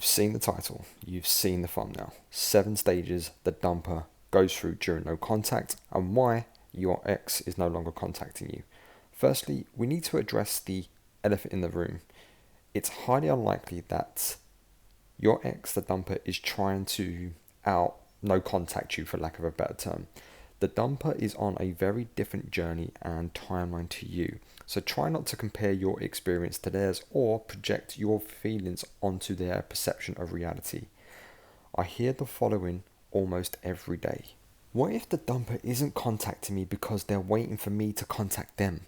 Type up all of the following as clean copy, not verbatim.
seen the title, you've seen the thumbnail. 7 stages the dumper goes through during no contact and why your ex is no longer contacting you. Firstly, we need to address the elephant in the room. It's highly unlikely that your ex, the dumper, is trying to no contact you, for lack of a better term. The dumper is on a very different journey and timeline to you. So try not to compare your experience to theirs or project your feelings onto their perception of reality. I hear the following almost every day. What if the dumper isn't contacting me because they're waiting for me to contact them?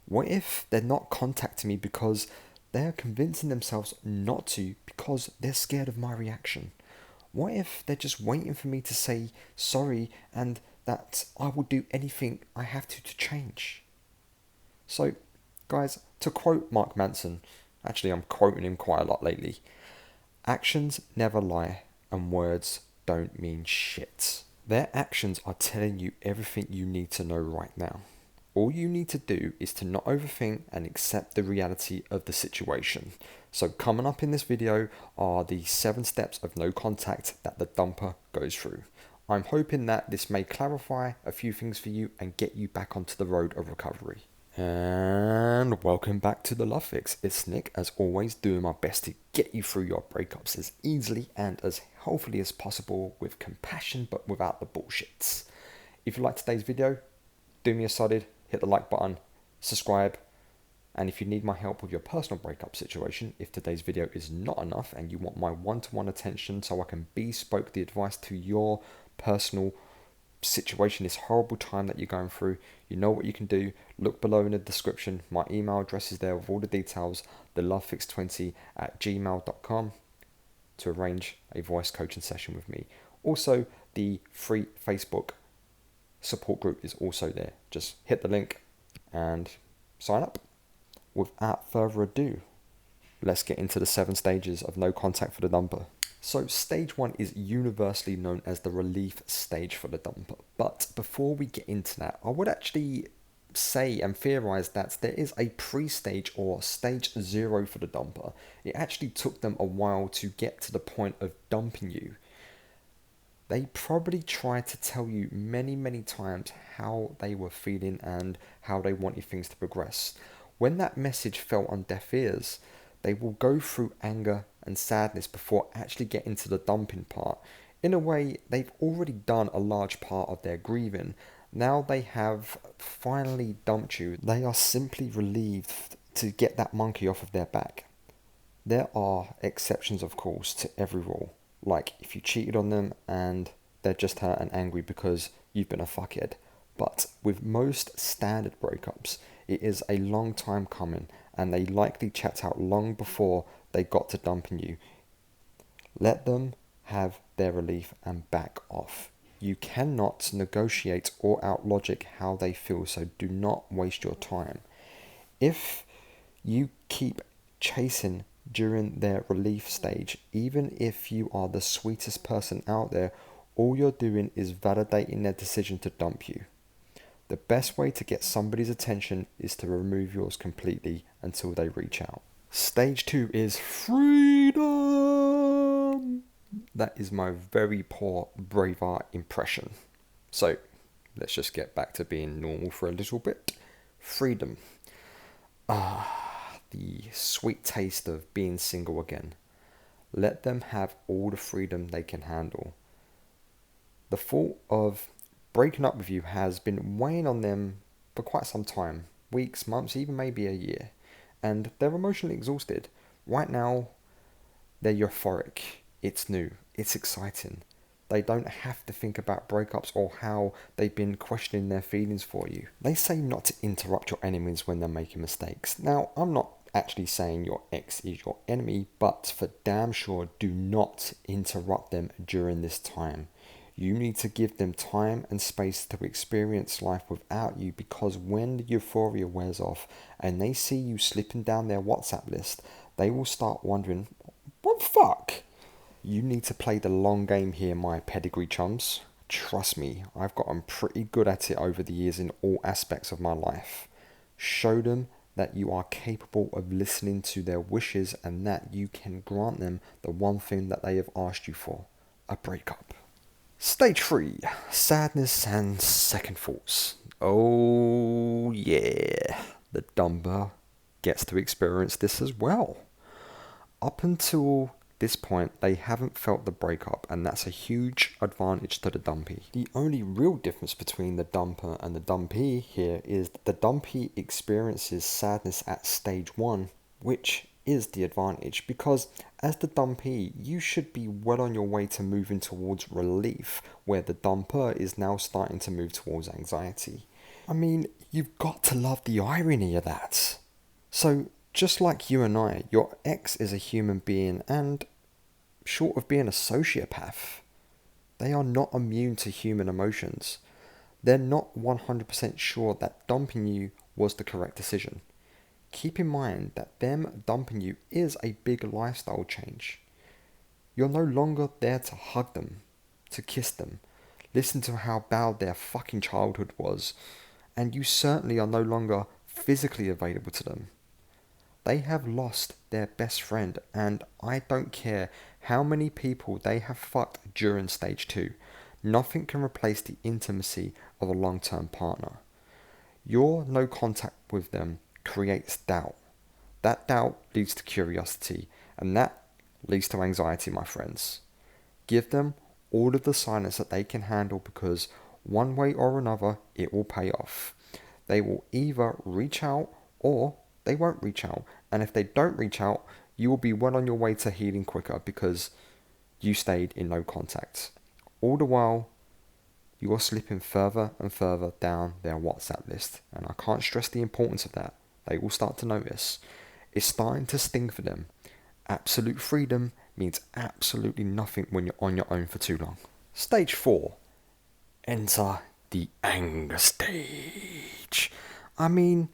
What if they're not contacting me because they're convincing themselves not to because they're scared of my reaction? What if they're just waiting for me to say sorry and that I will do anything I have to change? So, guys, to quote Mark Manson, actually I'm quoting him quite a lot lately, actions never lie and words don't mean shit. Their actions are telling you everything you need to know right now. All you need to do is to not overthink and accept the reality of the situation. So coming up in this video are the 7 steps of no contact that the dumper goes through. I'm hoping that this may clarify a few things for you and get you back onto the road of recovery. And welcome back to the Love Fix. It's Nick, as always, doing my best to get you through your breakups as easily and as healthily as possible with compassion but without the bullshits. If you like today's video, do me a solid, hit the like button, subscribe, and if you need my help with your personal breakup situation, if today's video is not enough and you want my one-to-one attention so I can bespoke the advice to your personal situation, this horrible time that you're going through, you know what you can do. Look below in the description. My email address is there with all the details, thelovefix20@gmail.com, to arrange a voice coaching session with me. Also, the free Facebook support group is also there. Just hit the link and sign up. Without further ado, let's get into the 7 stages of no contact for the dumper. So stage 1 is universally known as the relief stage for the dumper. But before we get into that, I would actually say and theorize that there is a pre-stage or stage 0 for the dumper. It actually took them a while to get to the point of dumping you. They probably tried to tell you many times how they were feeling and how they wanted things to progress. When that message fell on deaf ears, they will go through anger and sadness before actually getting to the dumping part. In a way, they've already done a large part of their grieving. Now they have finally dumped you. They are simply relieved to get that monkey off of their back. There are exceptions, of course, to every rule. Like if you cheated on them and they're just hurt and angry because you've been a fuckhead. But with most standard breakups, it is a long time coming and they likely checked out long before they got to dumping you. Let them have their relief and back off. You cannot negotiate or out-logic how they feel, so do not waste your time. If you keep chasing during their relief stage, even if you are the sweetest person out there, all you're doing is validating their decision to dump you. The best way to get somebody's attention is to remove yours completely until they reach out. Stage 2 is freedom. That is my very poor Braveheart impression. So let's just get back to being normal for a little bit. Freedom. The sweet taste of being single again. Let them have all the freedom they can handle. The thought of breaking up with you has been weighing on them for quite some time. Weeks, months, even maybe a year. And they're emotionally exhausted. Right now, they're euphoric. It's new. It's exciting. They don't have to think about breakups or how they've been questioning their feelings for you. They say not to interrupt your enemies when they're making mistakes. Now, I'm not actually saying your ex is your enemy, but for damn sure, do not interrupt them during this time. You need to give them time and space to experience life without you, because when the euphoria wears off and they see you slipping down their WhatsApp list, they will start wondering, what the fuck? You need to play the long game here, my pedigree chums. Trust me, I've gotten pretty good at it over the years in all aspects of my life. Show them that you are capable of listening to their wishes and that you can grant them the one thing that they have asked you for, a breakup. Stage 3, sadness and second thoughts. Oh yeah, the dumper gets to experience this as well. Up until this point, they haven't felt the breakup, and that's a huge advantage to the dumpy. The only real difference between the dumper and the dumpy here is that the dumpy experiences sadness at stage 1, which is the advantage, because as the dumpy, you should be well on your way to moving towards relief, where the dumper is now starting to move towards anxiety. I mean, you've got to love the irony of that. So, just like you and I, your ex is a human being, and short of being a sociopath, they are not immune to human emotions. They're not 100% sure that dumping you was the correct decision. Keep in mind that them dumping you is a big lifestyle change. You're no longer there to hug them, to kiss them, listen to how bad their fucking childhood was, and you certainly are no longer physically available to them. They have lost their best friend, and I don't care how many people they have fucked during stage 2. Nothing can replace the intimacy of a long-term partner. Your no contact with them creates doubt. That doubt leads to curiosity, and that leads to anxiety, my friends. Give them all of the silence that they can handle, because one way or another, it will pay off. They will either reach out or they won't reach out. And if they don't reach out, you will be well on your way to healing quicker because you stayed in no contact. All the while, you are slipping further and further down their WhatsApp list. And I can't stress the importance of that. They will start to notice. It's starting to sting for them. Absolute freedom means absolutely nothing when you're on your own for too long. Stage 4. Enter the anger stage. I mean,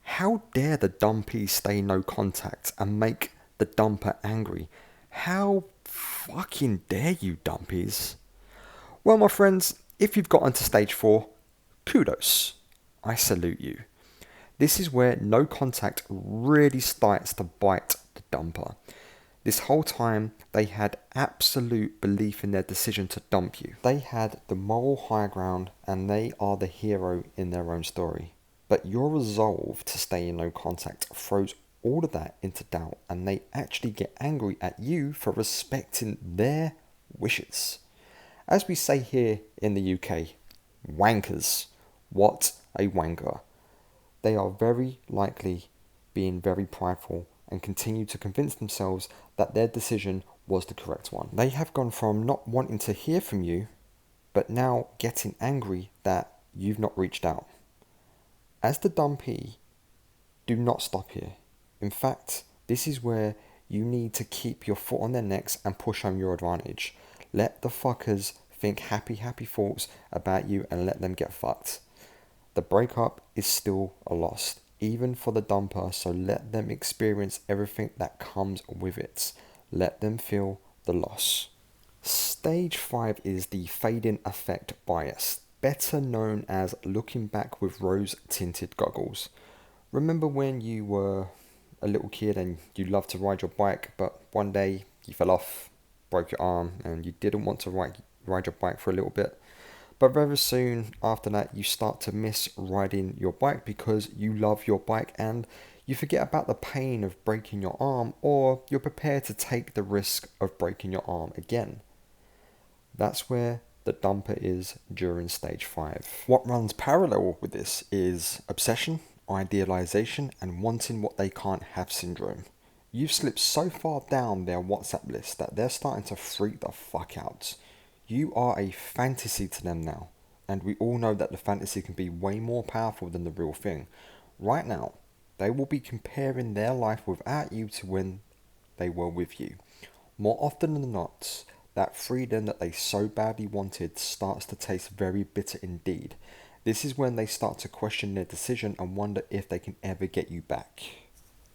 how dare the dumpy stay no contact and make the dumper angry? How fucking dare you, dumpies? Well, my friends, if you've gotten to stage 4, kudos. I salute you. This is where no contact really starts to bite the dumper. This whole time, they had absolute belief in their decision to dump you. They had the moral high ground, and they are the hero in their own story. But your resolve to stay in no contact throws all of that into doubt, and they actually get angry at you for respecting their wishes. As we say here in the UK, wankers. What a wanker. They are very likely being very prideful and continue to convince themselves that their decision was the correct one. They have gone from not wanting to hear from you, but now getting angry that you've not reached out. As the dumpy, do not stop here. In fact, this is where you need to keep your foot on their necks and push home your advantage. Let the fuckers think happy thoughts about you and let them get fucked. The breakup is still a loss, even for the dumper, so let them experience everything that comes with it. Let them feel the loss. Stage 5 is the fading effect bias, better known as looking back with rose-tinted goggles. Remember when you were a little kid and you loved to ride your bike, but one day you fell off, broke your arm, and you didn't want to ride your bike for a little bit? But very soon after that, you start to miss riding your bike because you love your bike and you forget about the pain of breaking your arm, or you're prepared to take the risk of breaking your arm again. That's where the dumper is during stage 5. What runs parallel with this is obsession, idealization, and wanting what they can't have syndrome. You've slipped so far down their WhatsApp list that they're starting to freak the fuck out. You are a fantasy to them now, and we all know that the fantasy can be way more powerful than the real thing. Right now, they will be comparing their life without you to when they were with you. More often than not, that freedom that they so badly wanted starts to taste very bitter indeed. This is when they start to question their decision and wonder if they can ever get you back.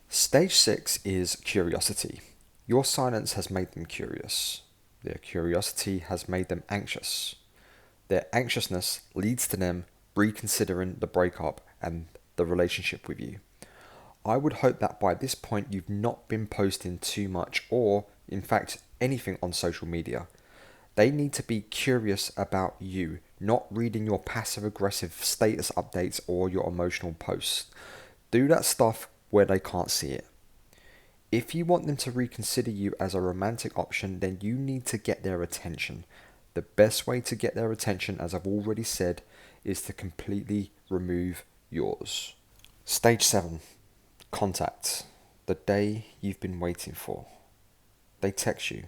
Stage 6 is curiosity. Your silence has made them curious. Their curiosity has made them anxious. Their anxiousness leads to them reconsidering the breakup and the relationship with you. I would hope that by this point you've not been posting too much or, in fact, anything on social media. They need to be curious about you, not reading your passive aggressive status updates or your emotional posts. Do that stuff where they can't see it. If you want them to reconsider you as a romantic option, then you need to get their attention. The best way to get their attention, as I've already said, is to completely remove yours. Stage 7. Contact. The day you've been waiting for. They text you.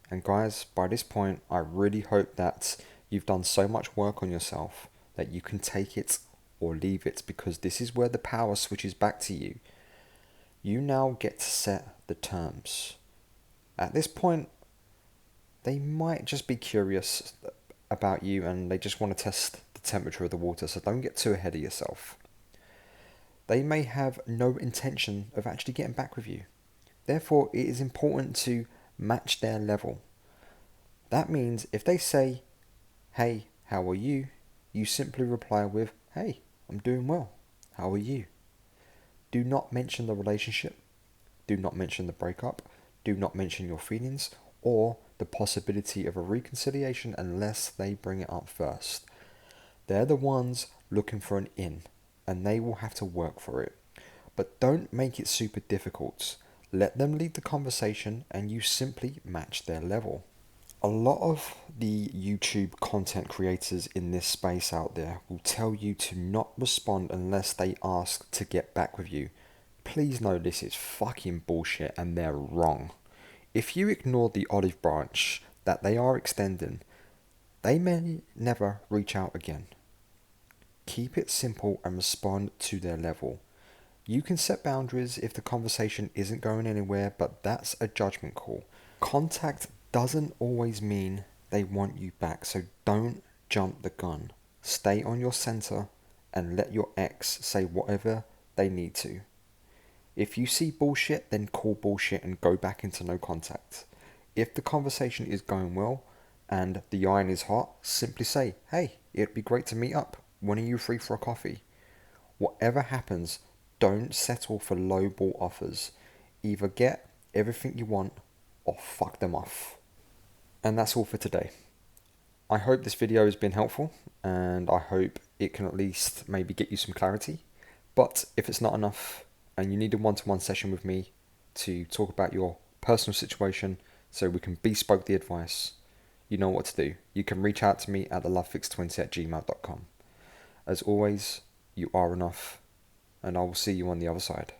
And guys, by this point, I really hope that you've done so much work on yourself that you can take it or leave it, because this is where the power switches back to you. You now get to set the terms. At this point, they might just be curious about you and they just want to test the temperature of the water, so don't get too ahead of yourself. They may have no intention of actually getting back with you. Therefore, it is important to match their level. That means if they say, "Hey, how are you?" you simply reply with, "Hey, I'm doing well. How are you?" Do not mention the relationship. Do not mention the breakup. Do not mention your feelings or the possibility of a reconciliation unless they bring it up first. They're the ones looking for an in, and they will have to work for it. But don't make it super difficult. Let them lead the conversation and you simply match their level. A lot of the YouTube content creators in this space out there will tell you to not respond unless they ask to get back with you. Please know this is fucking bullshit and they're wrong. If you ignore the olive branch that they are extending, they may never reach out again. Keep it simple and respond to their level. You can set boundaries if the conversation isn't going anywhere, but that's a judgment call. Contact doesn't always mean they want you back, so don't jump the gun. Stay on your center and let your ex say whatever they need to. If you see bullshit, then call bullshit and go back into no contact. If the conversation is going well and the iron is hot, simply say, "Hey, it'd be great to meet up. When are you free for a coffee?" Whatever happens, don't settle for lowball offers. Either get everything you want or fuck them off. And that's all for today. I hope this video has been helpful and I hope it can at least maybe get you some clarity. But if it's not enough and you need a one-to-one session with me to talk about your personal situation so we can bespoke the advice, you know what to do. You can reach out to me at thelovefix20@gmail.com. As always, you are enough, and I will see you on the other side.